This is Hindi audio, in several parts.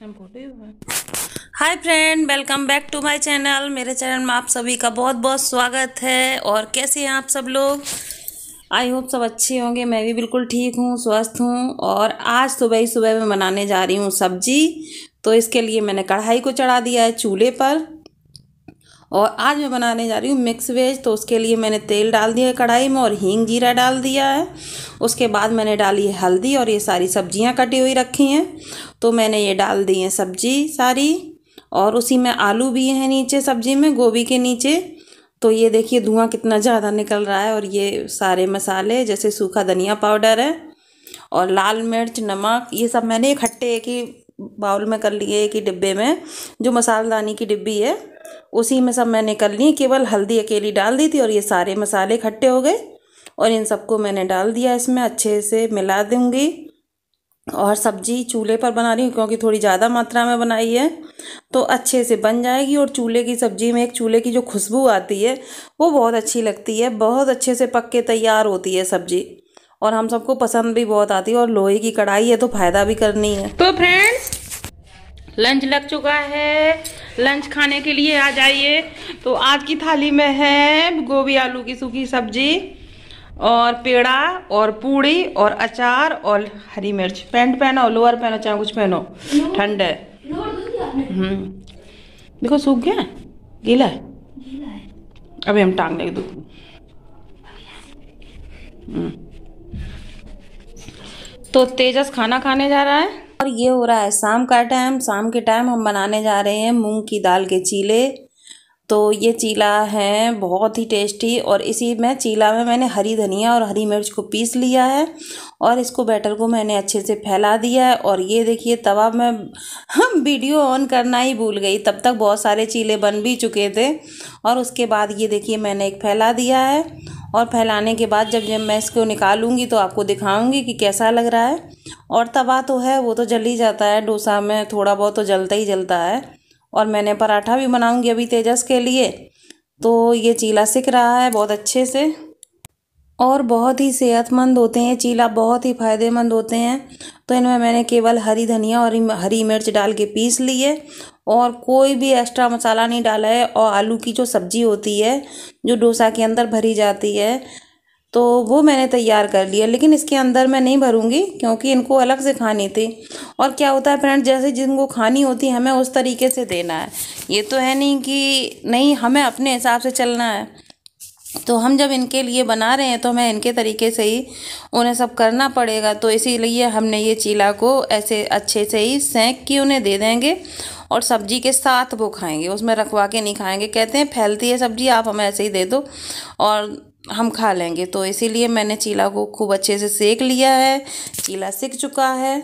Hi friend, welcome back to my channel. मेरे चैनल में आप सभी का बहुत बहुत स्वागत है। और कैसे हैं आप सब लोग? आई होप सब अच्छे होंगे। मैं भी बिल्कुल ठीक हूँ, स्वस्थ हूँ। और आज सुबह ही सुबह मैं बनाने जा रही हूँ सब्जी। तो इसके लिए मैंने कढ़ाई को चढ़ा दिया है चूल्हे पर। और आज मैं बनाने जा रही हूँ मिक्स वेज। तो उसके लिए मैंने तेल डाल दिया है कढ़ाई में और हींग जीरा डाल दिया है। उसके बाद मैंने डाली है हल्दी और ये सारी सब्जियां कटी हुई रखी हैं। तो मैंने ये डाल दी है सब्जी सारी। और उसी में आलू भी हैं नीचे सब्जी में, गोभी के नीचे। तो ये देखिए धुआं कितना ज़्यादा निकल रहा है। और ये सारे मसाले जैसे सूखा धनिया पाउडर है और लाल मिर्च, नमक, ये सब मैंने इकट्ठे एक ही बाउल में कर लिए, एक ही डिब्बे में। जो मसालदानी की डिब्बी है उसी में सब मैंने कर ली। केवल हल्दी अकेली डाल दी थी और ये सारे मसाले इकट्ठे हो गए। और इन सबको मैंने डाल दिया इसमें, अच्छे से मिला दूंगी। और सब्जी चूल्हे पर बना रही हूँ क्योंकि थोड़ी ज़्यादा मात्रा में बनाई है तो अच्छे से बन जाएगी। और चूल्हे की सब्जी में एक चूल्हे की जो खुशबू आती है वो बहुत अच्छी लगती है। बहुत अच्छे से पक के तैयार होती है सब्जी और हम सबको पसंद भी बहुत आती है। और लोहे की कढ़ाई है तो फ़ायदा भी करनी है। तो फ्रेंड्स, लंच लग चुका है, लंच खाने के लिए आ जाइए। तो आज की थाली में है गोभी आलू की सूखी सब्जी और पेड़ा और पूड़ी और अचार और हरी मिर्च। पैंट पहनो, लोअर पहनो, चाहे कुछ पहनो, ठंड है। देखो सूख गया, गीला है। अभी हम टांग लेंगे दूध। तो तेजस खाना खाने जा रहा है और ये हो रहा है शाम का टाइम। शाम के टाइम हम बनाने जा रहे हैं मूंग की दाल के चीले। तो ये चीला है बहुत ही टेस्टी। और इसी में चीला में मैंने हरी धनिया और हरी मिर्च को पीस लिया है और इसको बैटर को मैंने अच्छे से फैला दिया है। और ये देखिए तवा में हम वीडियो ऑन करना ही भूल गई, तब तक बहुत सारे चीले बन भी चुके थे। और उसके बाद ये देखिए मैंने एक फैला दिया है। और फैलाने के बाद जब मैं इसको निकालूंगी तो आपको दिखाऊंगी कि कैसा लग रहा है। और तवा तो है वो तो जल ही जाता है, डोसा में थोड़ा बहुत तो जलता ही जलता है। और मैंने पराठा भी बनाऊंगी अभी तेजस के लिए। तो ये चीला सिक रहा है बहुत अच्छे से और बहुत ही सेहतमंद होते हैं। चीला बहुत ही फ़ायदेमंद होते हैं। तो इनमें मैंने केवल हरी धनिया और हरी मिर्च डाल के पीस लिए और कोई भी एक्स्ट्रा मसाला नहीं डाला है। और आलू की जो सब्ज़ी होती है जो डोसा के अंदर भरी जाती है तो वो मैंने तैयार कर लिया। लेकिन इसके अंदर मैं नहीं भरूंगी क्योंकि इनको अलग से खानी थी। और क्या होता है फ्रेंड, जैसे जिनको खानी होती है हमें उस तरीके से देना है। ये तो है नहीं कि नहीं, हमें अपने हिसाब से चलना है। तो हम जब इनके लिए बना रहे हैं तो हमें इनके तरीके से ही उन्हें सब करना पड़ेगा। तो इसीलिए हमने ये चीला को ऐसे अच्छे से ही सेंक के उन्हें दे देंगे और सब्जी के साथ वो खाएंगे, उसमें रखवा के नहीं खाएंगे। कहते हैं फैलती है सब्जी, आप हमें ऐसे ही दे दो और हम खा लेंगे। तो इसीलिए मैंने चीला को खूब अच्छे से सेक लिया है। चीला सिक चुका है।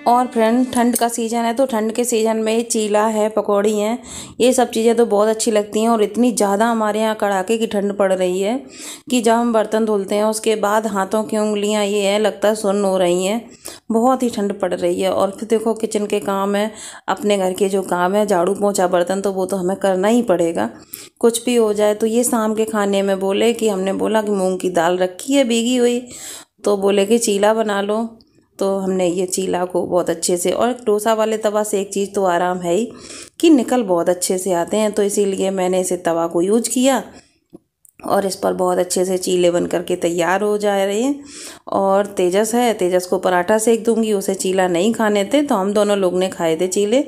और फ्रेंड, ठंड का सीज़न है तो ठंड के सीज़न में चीला है, पकौड़ी हैं, ये सब चीज़ें तो बहुत अच्छी लगती हैं। और इतनी ज़्यादा हमारे यहाँ कड़ाके की ठंड पड़ रही है कि जब हम बर्तन धुलते हैं उसके बाद हाथों की उंगलियां ये है लगता है सुन्न हो रही हैं। बहुत ही ठंड पड़ रही है। और फिर देखो किचन के काम है, अपने घर के जो काम है, झाड़ू पोंछा बर्तन, तो वो तो हमें करना ही पड़ेगा कुछ भी हो जाए। तो ये शाम के खाने में बोले कि हमने बोला कि मूँग की दाल रखी है भीगी हुई, तो बोले कि चीला बना लो। तो हमने ये चीला को बहुत अच्छे से, और डोसा वाले तवा से एक चीज़ तो आराम है ही कि निकल बहुत अच्छे से आते हैं। तो इसीलिए मैंने इसे तवा को यूज किया और इस पर बहुत अच्छे से चीले बन करके तैयार हो जा रहे हैं। और तेजस है, तेजस को पराठा सेक दूंगी, उसे चीला नहीं खाने थे तो हम दोनों लोग ने खाए थे चीले।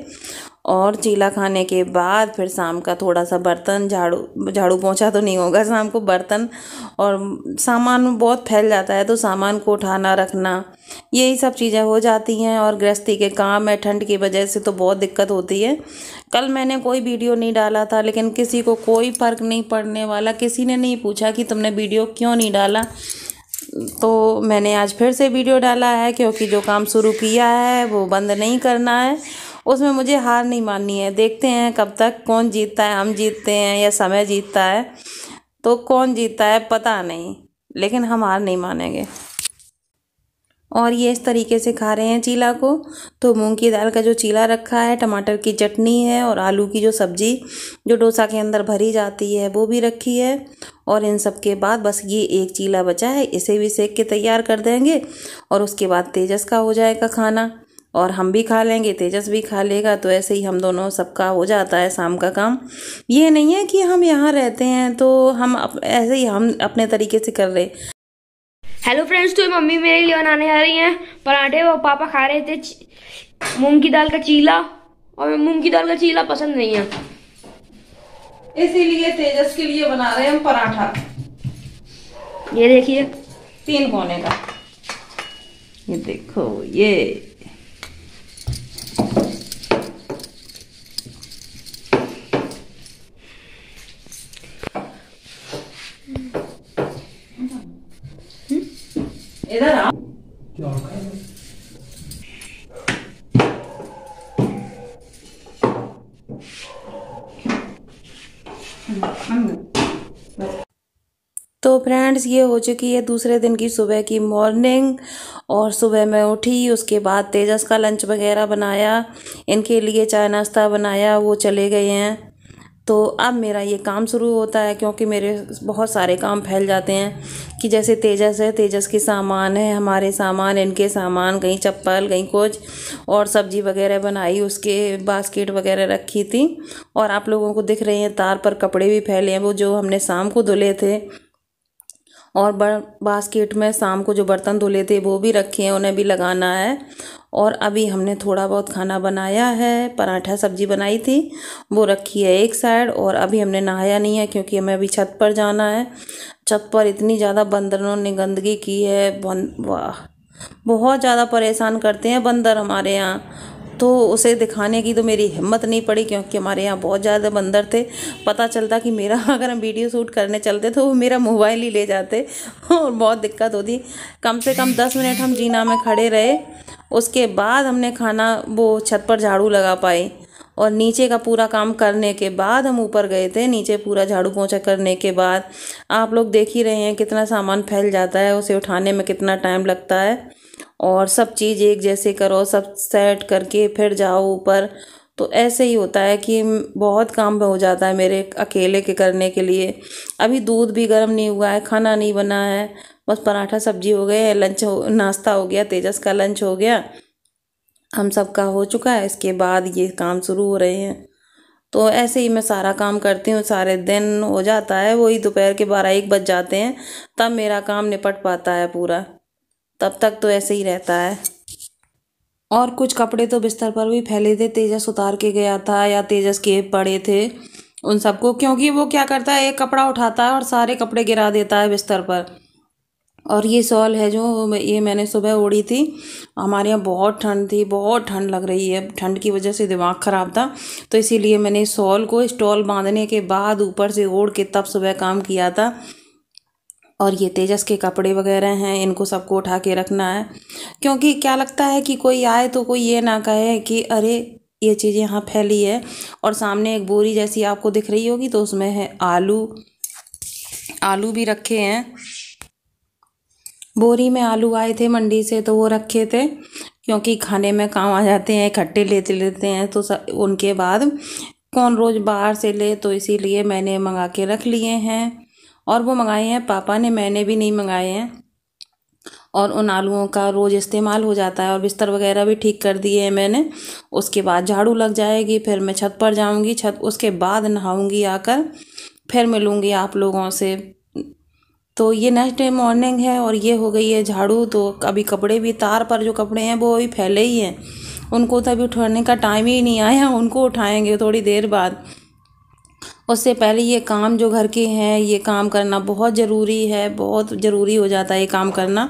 और चीला खाने के बाद फिर शाम का थोड़ा सा बर्तन झाड़ू पोंछा तो नहीं होगा शाम को, बर्तन और सामान बहुत फैल जाता है तो सामान को उठाना रखना यही सब चीज़ें हो जाती हैं। और गृहस्थी के काम है, ठंड की वजह से तो बहुत दिक्कत होती है। कल मैंने कोई वीडियो नहीं डाला था, लेकिन किसी को कोई फ़र्क नहीं पड़ने वाला, किसी ने नहीं पूछा कि तुमने वीडियो क्यों नहीं डाला। तो मैंने आज फिर से वीडियो डाला है, क्योंकि जो काम शुरू किया है वो बंद नहीं करना है, उसमें मुझे हार नहीं माननी है। देखते हैं कब तक कौन जीतता है, हम जीतते हैं या समय जीतता है। तो कौन जीतता है पता नहीं, लेकिन हम हार नहीं मानेंगे। और ये इस तरीके से खा रहे हैं चीला को। तो मूंग की दाल का जो चीला रखा है, टमाटर की चटनी है और आलू की जो सब्जी जो डोसा के अंदर भरी जाती है वो भी रखी है। और इन सब के बाद बस ये एक चीला बचा है, इसे भी सेक के तैयार कर देंगे और उसके बाद तेजस का हो जाएगा खाना और हम भी खा लेंगे, तेजस भी खा लेगा। तो ऐसे ही हम दोनों सबका हो जाता है शाम का काम। ये नहीं है कि हम यहाँ रहते हैं तो हम ऐसे ही हम अपने तरीके से कर रहे। हेलो फ्रेंड्स, तो मम्मी मेरे लिए बनाने आ रही हैं पराठे। और पापा खा रहे थे मूंग की दाल का चीला, और मूंग की दाल का चीला पसंद नहीं है, इसीलिए तेजस के लिए बना रहे हैं हम पराठा। ये देखिए 3 कोने का, ये देखो ये। इधर आ। तो फ्रेंड्स, ये हो चुकी है दूसरे दिन की सुबह की मॉर्निंग। और सुबह मैं उठी, उसके बाद तेजस का लंच वगैरह बनाया, इनके लिए चाय नाश्ता बनाया, वो चले गए हैं। तो अब मेरा ये काम शुरू होता है, क्योंकि मेरे बहुत सारे काम फैल जाते हैं कि जैसे तेजस है, तेजस के सामान है, हमारे सामान, इनके सामान, कहीं चप्पल कहीं कुछ, और सब्जी वगैरह बनाई, उसके बास्केट वगैरह रखी थी। और आप लोगों को दिख रहे हैं तार पर कपड़े भी फैले हैं, वो जो हमने शाम को धुले थे। और बास्केट में शाम को जो बर्तन धुले थे वो भी रखे हैं, उन्हें भी लगाना है। और अभी हमने थोड़ा बहुत खाना बनाया है, पराठा सब्जी बनाई थी वो रखी है एक साइड। और अभी हमने नहाया नहीं है, क्योंकि हमें अभी छत पर जाना है। छत पर इतनी ज़्यादा बंदरों ने गंदगी की है, वाह, बहुत ज़्यादा परेशान करते हैं बंदर हमारे यहाँ। तो उसे दिखाने की तो मेरी हिम्मत नहीं पड़ी, क्योंकि हमारे यहाँ बहुत ज़्यादा बंदर थे। पता चलता कि मेरा अगर हम वीडियो शूट करने चलते तो वो मेरा मोबाइल ही ले जाते और बहुत दिक्कत होती। कम से कम 10 मिनट हम जीना में खड़े रहे, उसके बाद हमने खाना वो छत पर झाड़ू लगा पाए। और नीचे का पूरा काम करने के बाद हम ऊपर गए थे, नीचे पूरा झाड़ू पोंछा करने के बाद। आप लोग देख ही रहे हैं कितना सामान फैल जाता है, उसे उठाने में कितना टाइम लगता है। और सब चीज़ एक जैसे करो, सब सेट करके फिर जाओ ऊपर। तो ऐसे ही होता है कि बहुत काम हो जाता है मेरे अकेले के करने के लिए। अभी दूध भी गर्म नहीं हुआ है, खाना नहीं बना है, बस पराठा सब्जी हो गए, नाश्ता हो गया, तेजस का लंच हो गया, हम सब का हो चुका है। इसके बाद ये काम शुरू हो रहे हैं। तो ऐसे ही मैं सारा काम करती हूँ, सारे दिन हो जाता है, वही दोपहर के 12-1 बज जाते हैं, तब मेरा काम निपट पाता है पूरा। तब तक तो ऐसे ही रहता है। और कुछ कपड़े तो बिस्तर पर भी फैले थे, तेजस उतार के गया था या तेजस के पड़े थे उन सबको, क्योंकि वो क्या करता है, एक कपड़ा उठाता है और सारे कपड़े गिरा देता है बिस्तर पर। और ये शॉल है जो ये मैंने सुबह ओढ़ी थी। हमारे यहाँ बहुत ठंड थी, बहुत ठंड लग रही है, ठंड की वजह से दिमाग ख़राब था, तो इसीलिए मैंने शॉल को स्टॉल बांधने के बाद ऊपर से ओढ़ के तब सुबह काम किया था। और ये तेजस के कपड़े वगैरह हैं, इनको सबको उठा के रखना है, क्योंकि क्या लगता है कि कोई आए तो कोई ये ना कहे कि अरे ये चीज़ यहाँ फैली है। और सामने एक बोरी जैसी आपको दिख रही होगी, तो उसमें है आलू भी रखे हैं। बोरी में आलू आए थे मंडी से, तो वो रखे थे, क्योंकि खाने में काम आ जाते हैं, इकट्ठे लेते हैं तो उनके बाद कौन रोज़ बाहर से ले, तो इसीलिए मैंने मंगा के रख लिए हैं। और वो मंगाए हैं पापा ने, मैंने भी नहीं मंगाए हैं। और उन आलूओं का रोज़ इस्तेमाल हो जाता है। और बिस्तर वगैरह भी ठीक कर दिए हैं मैंने। उसके बाद झाड़ू लग जाएगी, फिर मैं छत पर जाऊंगी, उसके बाद नहाऊंगी, आकर फिर मिलूंगी आप लोगों से। तो ये नेक्स्ट डे मॉर्निंग है और ये हो गई है झाड़ू। तो अभी कपड़े भी तार पर जो कपड़े हैं वो अभी फैले ही हैं, उनको तो अभी उठाने का टाइम ही नहीं आया, उनको उठाएंगे थोड़ी देर बाद। उससे पहले ये काम जो घर के हैं ये काम करना बहुत ज़रूरी है, बहुत ज़रूरी हो जाता है ये काम करना।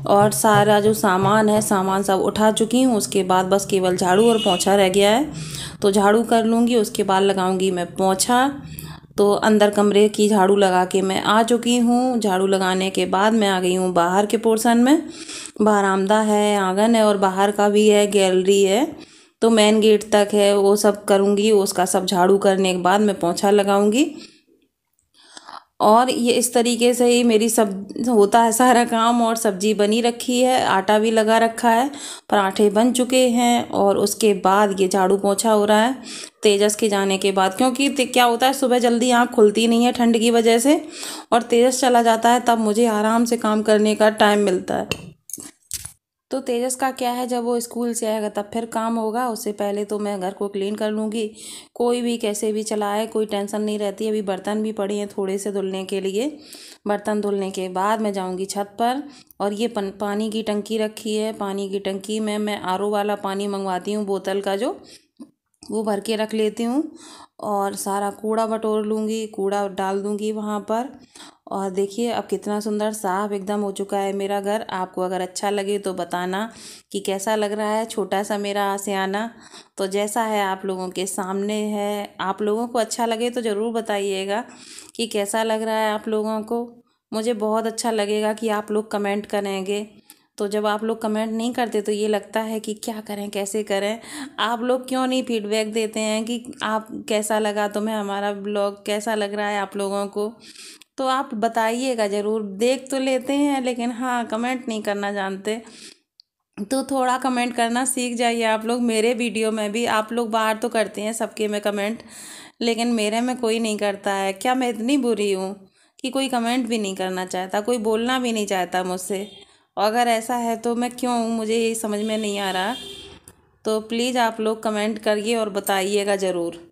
और सारा जो सामान है सामान सब उठा चुकी हूँ, उसके बाद बस केवल झाड़ू और पोंछा रह गया है। तो झाड़ू कर लूँगी, उसके बाद लगाऊँगी मैं पोंछा। तो अंदर कमरे की झाड़ू लगा के मैं आ चुकी हूँ। झाड़ू लगाने के बाद मैं आ गई हूँ बाहर के पोर्शन में। बरामदा है, आंगन है और बाहर का भी है, गैलरी है, तो मेन गेट तक है, वो सब करूँगी। उसका सब झाड़ू करने के बाद मैं पोंछा लगाऊंगी। और ये इस तरीके से ही मेरी सब होता है सारा काम। और सब्जी बनी रखी है, आटा भी लगा रखा है, पराठे बन चुके हैं और उसके बाद ये झाड़ू पोंछा हो रहा है तेजस के जाने के बाद। क्योंकि क्या होता है सुबह जल्दी आँख खुलती नहीं है ठंड की वजह से, और तेजस चला जाता है तब मुझे आराम से काम करने का टाइम मिलता है। तो तेजस का क्या है, जब वो स्कूल से आएगा तब फिर काम होगा। उससे पहले तो मैं घर को क्लीन कर लूँगी। कोई भी कैसे भी चलाए कोई टेंशन नहीं रहती। अभी बर्तन भी पड़े हैं थोड़े से धुलने के लिए। बर्तन धुलने के बाद मैं जाऊँगी छत पर। और ये पानी की टंकी रखी है, पानी की टंकी में मैं आरओ वाला पानी मंगवाती हूँ, बोतल का जो, वो भर के रख लेती हूँ। और सारा कूड़ा बटोर लूँगी, कूड़ा डाल दूँगी वहाँ पर। और देखिए अब कितना सुंदर साफ एकदम हो चुका है मेरा घर। आपको अगर अच्छा लगे तो बताना कि कैसा लग रहा है छोटा सा मेरा आशियाना। तो जैसा है आप लोगों के सामने है, आप लोगों को अच्छा लगे तो ज़रूर बताइएगा कि कैसा लग रहा है आप लोगों को। मुझे बहुत अच्छा लगेगा कि आप लोग कमेंट करेंगे। तो जब आप लोग कमेंट नहीं करते तो ये लगता है कि क्या करें कैसे करें। आप लोग क्यों नहीं फीडबैक देते हैं कि आप कैसा लगा तुम्हें हमारा ब्लॉग, कैसा लग रहा है आप लोगों को। तो आप बताइएगा ज़रूर। देख तो लेते हैं लेकिन हाँ कमेंट नहीं करना जानते। तो थोड़ा कमेंट करना सीख जाइए आप लोग। मेरे वीडियो में भी आप लोग बाहर तो करते हैं सबके में कमेंट, लेकिन मेरे में कोई नहीं करता है। क्या मैं इतनी बुरी हूँ कि कोई कमेंट भी नहीं करना चाहता, कोई बोलना भी नहीं चाहता मुझसे। और अगर ऐसा है तो मैं क्यों हूँ, मुझे ये समझ में नहीं आ रहा। तो प्लीज़ आप लोग कमेंट करिए और बताइएगा ज़रूर।